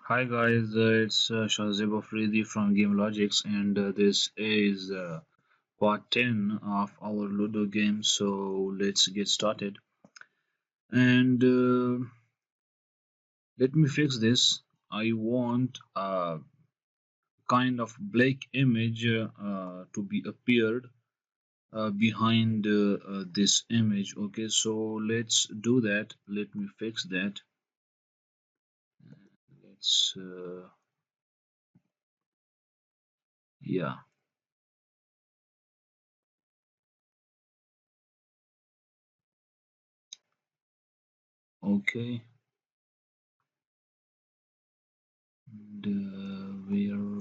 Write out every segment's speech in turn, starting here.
Hi guys, it's Shazib Afridi from GameLogics, and this is part 10 of our Ludo game. So let's get started. And let me fix this. I want a kind of black image to be appeared behind this image. Okay, so let's do that. Let me fix that. Let's yeah. Okay. And where?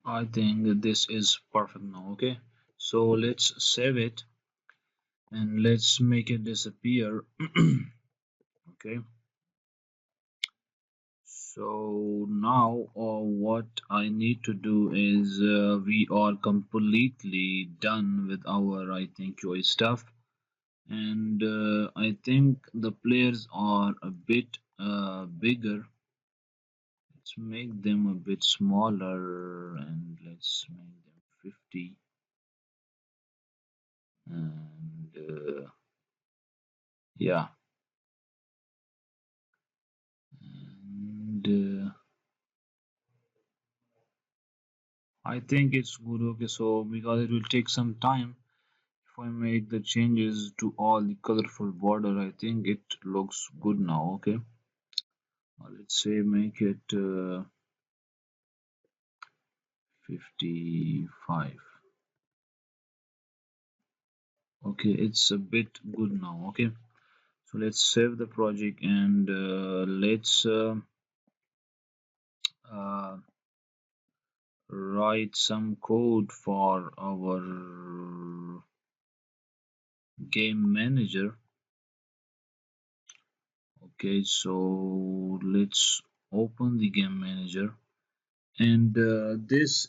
I think this is perfect now. Okay, so let's save it and let's make it disappear. Okay, so now what I need to do is we are completely done with our I think UI stuff, and I think the players are a bit bigger. Let's make them a bit smaller and let's make them 50 and yeah. And I think it's good. Okay, so because it will take some time if I make the changes to all the colorful border, I think it looks good now. Okay, let's say make it 55. Okay, it's a bit good now. Okay, so let's save the project and let's uh, write some code for our game manager. Okay, so let's open the game manager, and this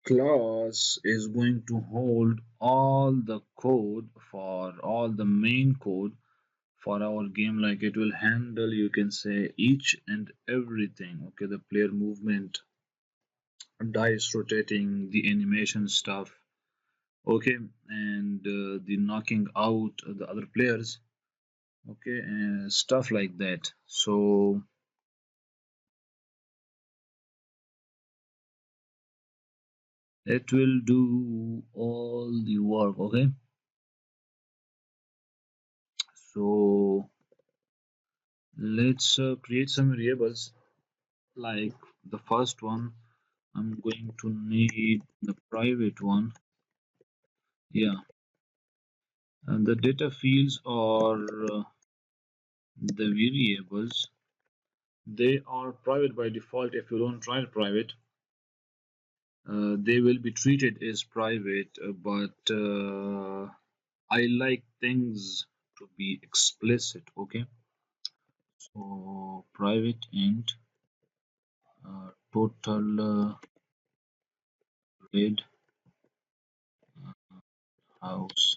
class is going to hold all the code for all the main code for our game. Like it will handle, you can say, each and everything. Okay, the player movement, dice rotating, the animation stuff. Okay, and the knocking out the other players. Okay, and stuff like that. So it will do all the work. Okay, so let's create some variables. Like the first one, I'm going to need the private one. Yeah, and the data fields are the variables. They are private by default. If you don't try it private, they will be treated as private. But I like things to be explicit. Okay, so private int total red house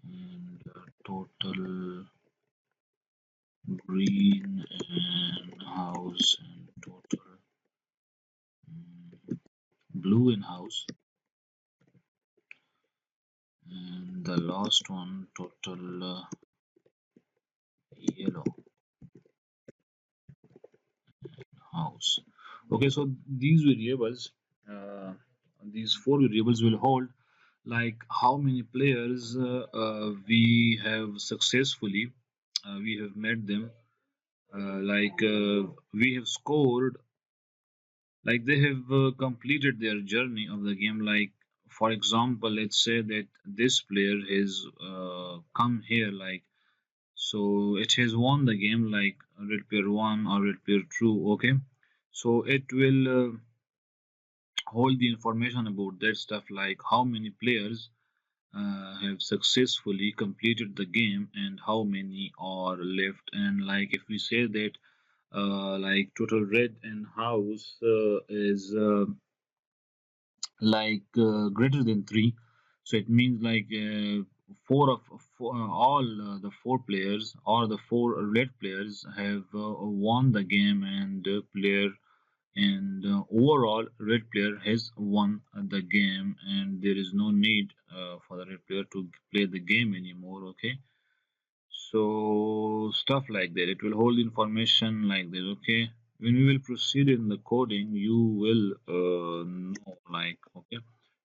and green and house and total blue in house, and the last one total yellow house. Okay, so these variables, these four variables will hold like how many players we have successfully we have met them, we have scored, like they have completed their journey of the game. Like for example, let's say that this player has come here, like so it has won the game, like red player 1 or red player 2. Okay, so it will hold the information about that stuff, like how many players have successfully completed the game and how many are left. And like if we say that like total red and house is greater than 3, so it means like four of four, all the four players or the four red players have won the game, and player and overall red player has won the game, and there is no need for the red player to play the game anymore. Okay, so stuff like that, it will hold information like this. Okay, when we will proceed in the coding, you will know, like okay,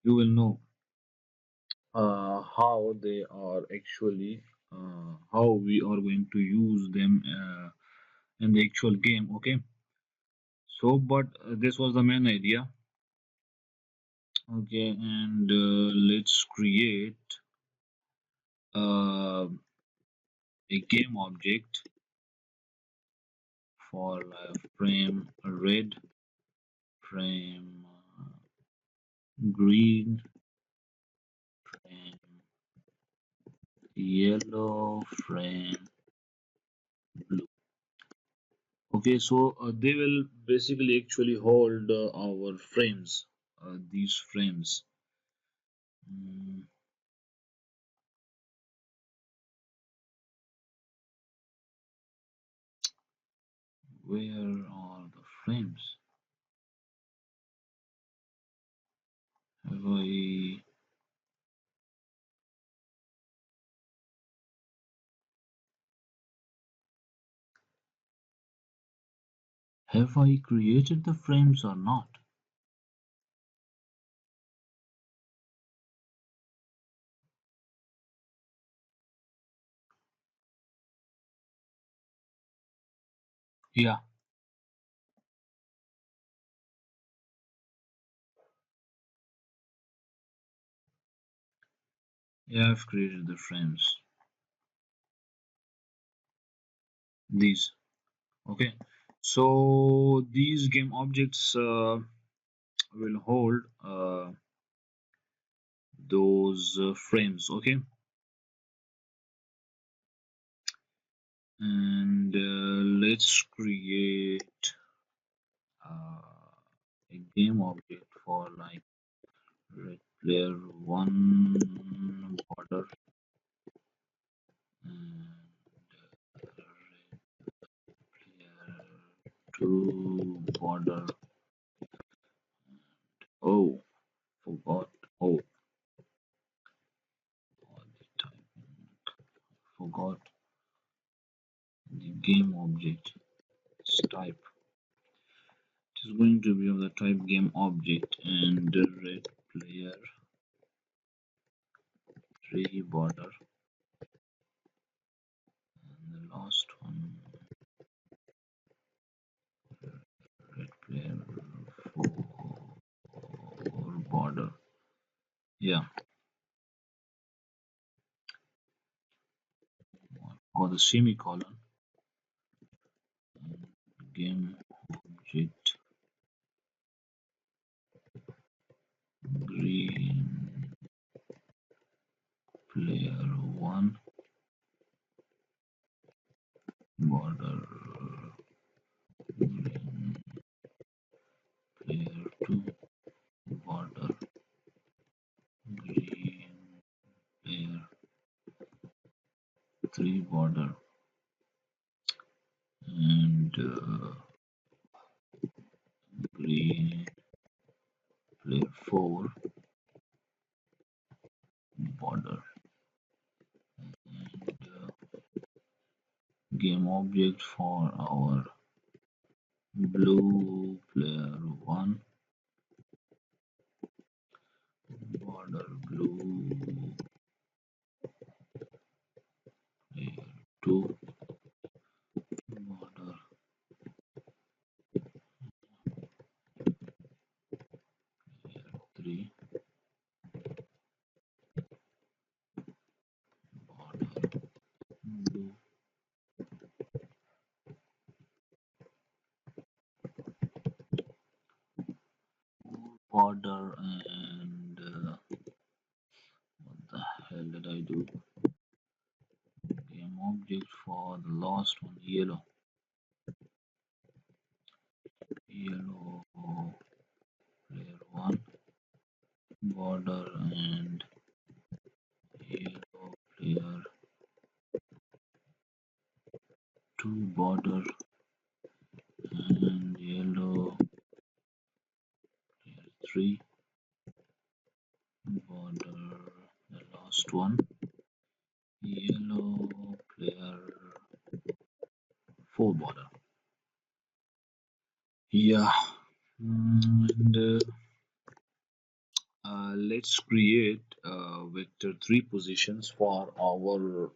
you will know how they are actually how we are going to use them in the actual game. Okay, so but this was the main idea. Okay, and let's create uh, a game object for frame red, frame green, frame yellow, frame blue. Okay, so they will basically actually hold our frames, these frames. Mm, where are the frames? Have I created the frames or not? Yeah, yeah, I've created the frames. These. Okay, so these game objects will hold those frames. Okay, and let's create a game object for like red player 1 border and player 2 border. Oh, forgot. Oh, all the time forgot the game object type. It is going to be of the type game object, and the red player 3 border, and the last one red player 4 border. Yeah, or the semicolon, game object green player 1 border, green player 2 border, green player 3 border. green player 4 border, game object for our blue player 1 border, blue player 2 border, player 3 border, blue border, and what the hell did I do? Game object for the last one, yellow player 1 border, and yellow player 2 border, and yellow player 3 border, the last one, yellow player 4 border. Yeah. And let's create vector 3 positions for our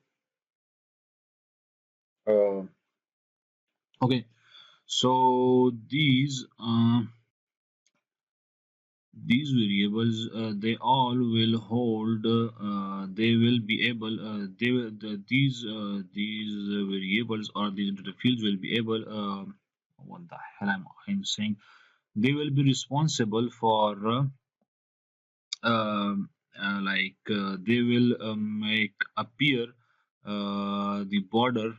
uh, okay. So these variables, they all will hold, they will be able, they will, these variables or these data fields will be able, what the hell am I saying? They will be responsible for, they will make appear the border,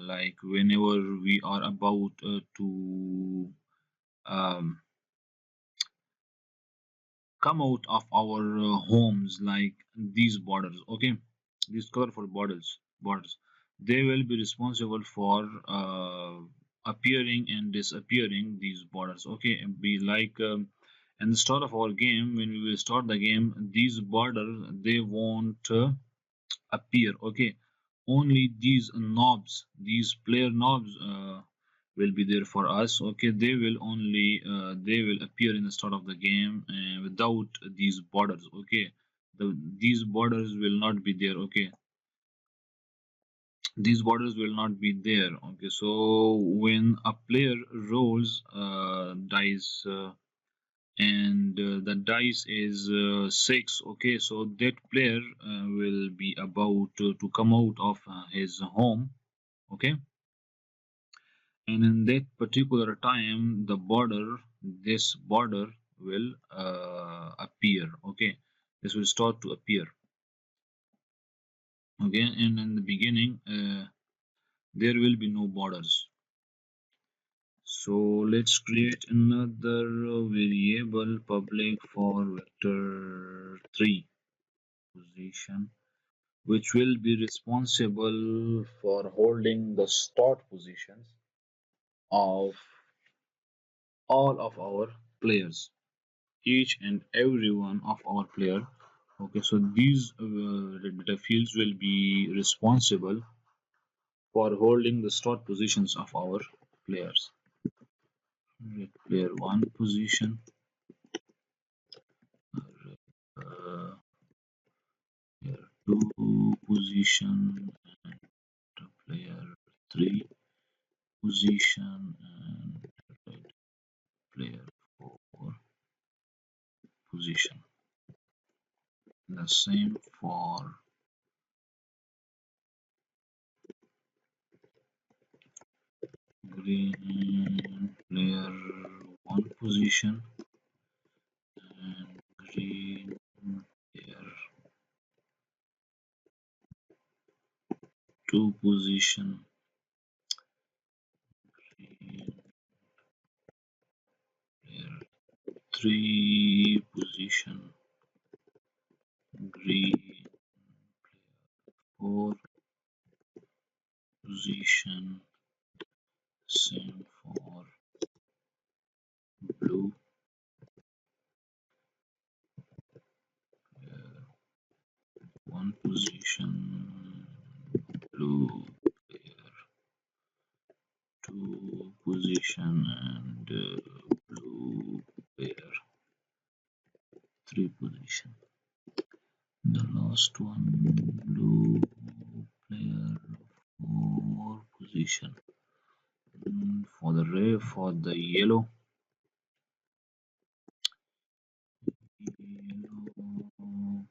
like whenever we are about to um, come out of our homes, like these borders, okay, these colorful borders, they will be responsible for appearing and disappearing these borders, okay, and be like, in the start of our game, when we will start the game, these borders, they won't appear, okay, only these knobs, these player knobs, will be there for us, okay, they will only, they will appear in the start of the game, without these borders, okay, these borders will not be there, okay, these borders will not be there, okay, so when a player rolls dice, and the dice is 6, okay, so that player will be about to come out of his home, okay, and in that particular time the border, this border will appear, okay, this will start to appear, okay, and in the beginning there will be no borders. So let's create another variable public for vector 3 position, which will be responsible for holding the start positions of all of our players, each and every one of our player, okay, so these data fields will be responsible for holding the start positions of our players. Red player 1 position, uh, player 2 position, and player 3 position, and red player 4 position. The same for green player 1 position, and green player 2 position, green player 3 position, green 4 position, Same for blue. One position blue player, two position and blue player, three position. The last one blue player, four position. For the red, for the yellow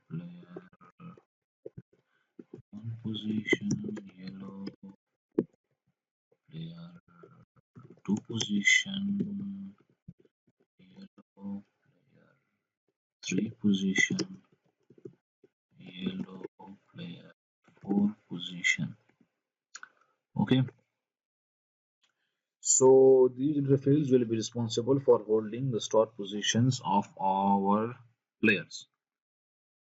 player, one position, yellow player, two position, yellow player, three position, yellow player, four position. Okay, so these interfaces will be responsible for holding the start positions of our players.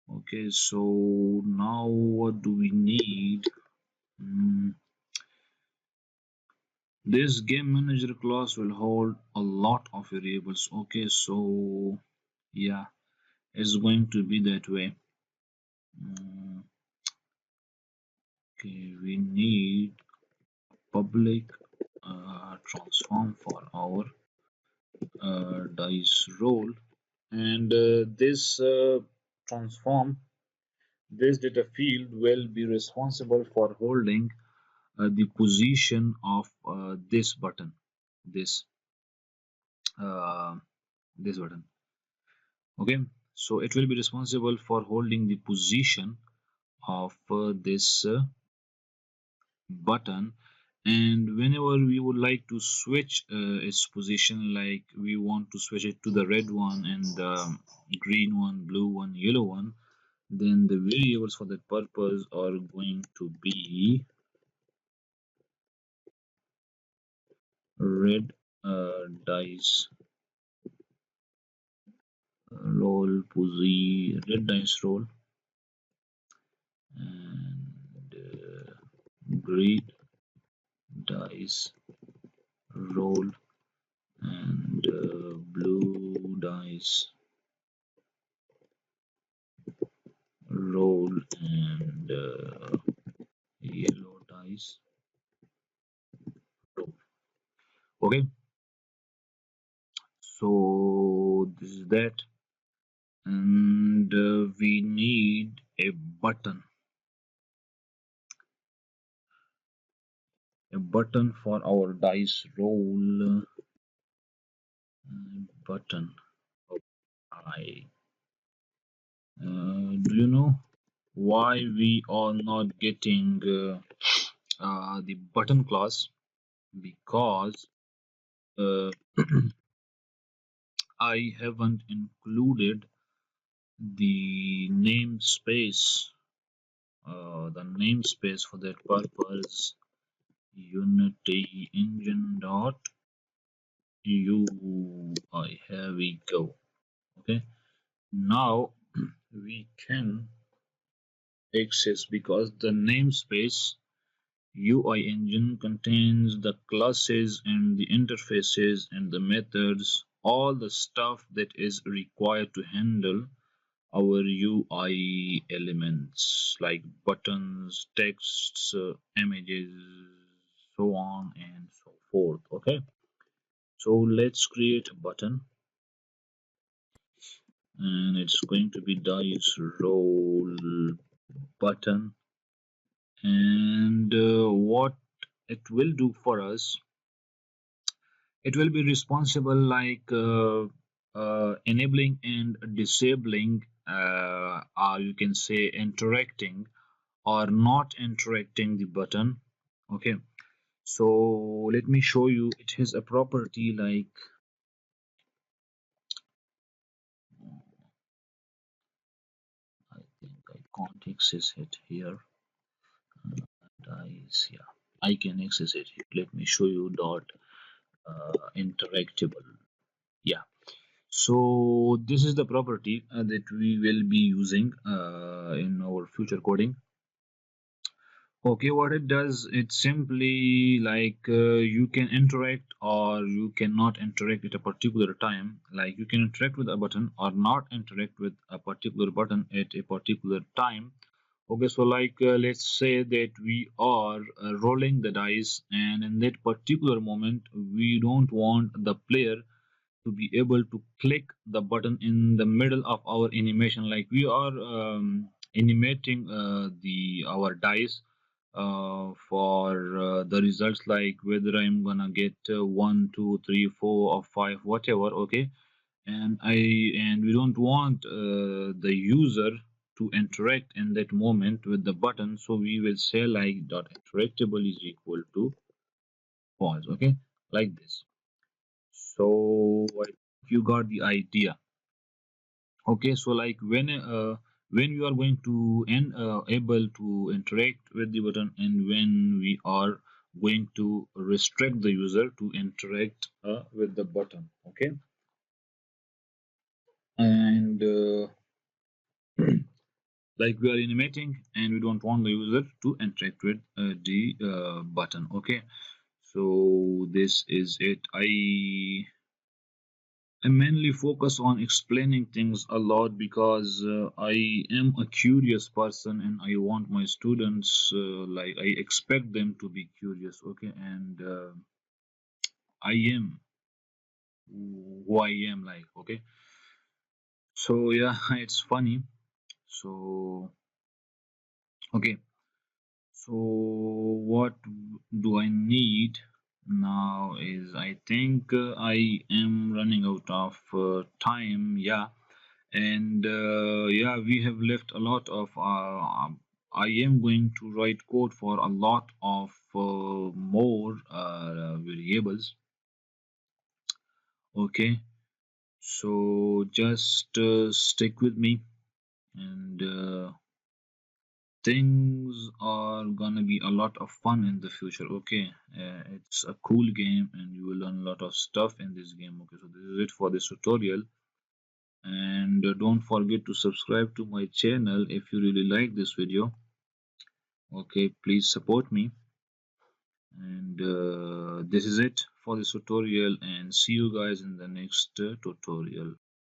Okay, so now what do we need? Mm, this game manager class will hold a lot of variables. Okay, so yeah, it's going to be that way. Mm, okay, we need public transform for our dice roll, and this transform, this data field will be responsible for holding the position of this button, this uh, this button. Okay, so it will be responsible for holding the position of this button, and whenever we would like to switch its position, like we want to switch it to the red one and the green one, blue one, yellow one, then the variables for that purpose are going to be red dice roll red dice roll, and green dice roll, and blue dice roll, and yellow dice roll. Okay, so this is that, and we need a button for our dice roll. Button. Oh, I do you know why we are not getting the button class? Because uh, I haven't included the namespace for that purpose. Unity engine dot UI. Here we go. Okay, now we can access, because the namespace UI engine contains the classes and the interfaces and the methods, all the stuff that is required to handle our UI elements like buttons, texts, images, so on and so forth. Okay, so let's create a button, and it's going to be dice roll button, and what it will do for us, it will be responsible like enabling and disabling, you can say interacting or not interacting the button. Okay, so let me show you. It has a property like I think I can't access it here. Dice, yeah, I can access it here. Let me show you dot interactable. Yeah, so this is the property that we will be using in our future coding. Okay, what it does, it's simply like you can interact or you cannot interact at a particular time. Like you can interact with a button or not interact with a particular button at a particular time. Okay, so like let's say that we are rolling the dice, and in that particular moment, we don't want the player to be able to click the button in the middle of our animation. Like we are animating the our dice for the results, like whether I'm gonna get 1 2 3 4 or 5, whatever. Okay, and we don't want the user to interact in that moment with the button, so we will say like dot interactable is equal to pause. Okay, like this. So I think you got the idea. Okay, so like when you are going to able to interact with the button, and when we are going to restrict the user to interact with the button. Okay, and like we are animating and we don't want the user to interact with the button. Okay, so this is it. I mainly focus on explaining things a lot because I am a curious person, and I want my students, like, I expect them to be curious, okay? And I am who I am, like, okay? So, yeah, it's funny. So, okay, so what do I need now is I think I am running out of time, yeah. And yeah, we have left a lot of I am going to write code for a lot of more variables. Okay, so just stick with me, and things are gonna be a lot of fun in the future. Okay, it's a cool game and you will learn a lot of stuff in this game. Okay, so this is it for this tutorial, and don't forget to subscribe to my channel if you really like this video. Okay, please support me, and this is it for this tutorial, and see you guys in the next tutorial.